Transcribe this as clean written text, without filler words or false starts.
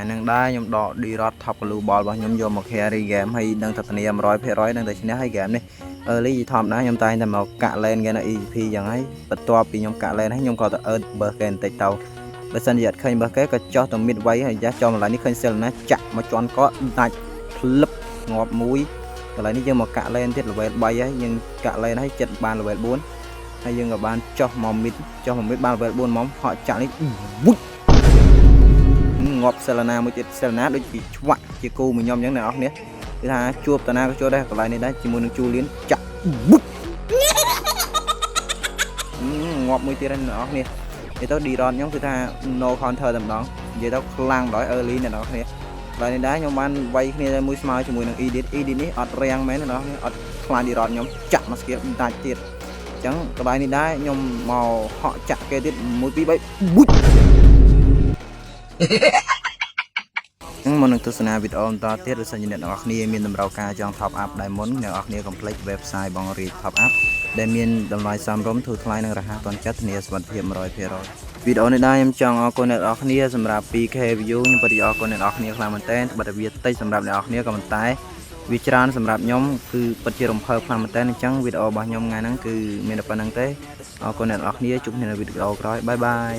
ហើយនឹងដែរខ្ញុំដក D-Rod Top Blue Ball របស់ខ្ញុំយកមក carry game ហើយនឹងធានា 100% នឹងតែឈ្នះហើយ game នេះ early ធម្មតាខ្ញុំតែងតែមកកាក់ lane គេនៅ EVP ចឹងហើយបន្ទាប់ពីខ្ញុំកាក់ lane ហើយខ្ញុំក៏ទៅ earth burst គេបន្តិចទៅបើសិនជាអត់ឃើញ burst គេក៏ចោះទៅ mid វៃហើយយ៉ាចោះម្ល៉េះនេះឃើញ Selena ចាក់មកជន់ក៏ដាច់ផ្លឹបងាប់មួយកន្លែងនេះយើងមកកាក់ lane ទៀត level 3 ហើយយើងកាក់ lane ហើយចិត្តបាន level 4 ហើយយើងក៏បានចោះមក mid បាន level 4 មកហក់ចាក់នេះវុចងាប់ Selena មួយទៀត Selena ដូចពីឆ្វាក់ជាគូមួយខ្ញុំអញ្ចឹងអ្នកនរគ្នាគឺថាជួបតាណាក៏ជួបដែរកន្លែងនេះដែរជាមួយនឹង Julian ចាក់វុចងាប់មួយទៀតហ្នឹងអ្នកនរគ្នានិយាយទៅ D-Rod ខ្ញុំគឺថា no counter តែម្ដងនិយាយទៅខ្លាំងដល់ early អ្នកនរគ្នាកន្លែងនេះដែរខ្ញុំបានវាយគ្នាមួយស្មើជាមួយនឹង Edit នេះអត់រាំងមែនអ្នកនរគ្នាអត់ខ្លាច D-Rod ខ្ញុំចាក់មក skill ដាច់ទៀតអញ្ចឹងកន្លែងនេះដែរខ្ញុំមកហក់ចាក់គេទៀត1 2 3វុចមុននឹងទស្សនាវីដេអូបន្តទៀតឬសិនជាអ្នកនរគ្នាមានតម្រូវការចង់ top up diamond អ្នកនរគ្នាកុំភ្លេច website បងរី top up ដែលមានតម្លៃសមរម្យធូរថ្លៃនិងរហ័សទាន់ចិត្តធានាសុវត្ថិភាព 100% វីដេអូនេះដែរខ្ញុំចង់អរគុណអ្នកនរគ្នាសម្រាប់ 2k view ខ្ញុំពិតជាអរគុណអ្នកនរគ្នាខ្លាំងមែនទែនត្បិតតែវាតិចសម្រាប់អ្នកនរគ្នាក៏ប៉ុន្តែវាច្រើនសម្រាប់ខ្ញុំគឺពិតជារំភើបខ្លាំងមែនទែនអញ្ចឹងវីដេអូរបស់ខ្ញុំថ្ងៃហ្នឹងគឺមានតែប៉ុណ្្នឹងទេអរគុណអ្នកនរគ្នាជួបគ្នានៅវីដេអូក្រោយបាយបាយ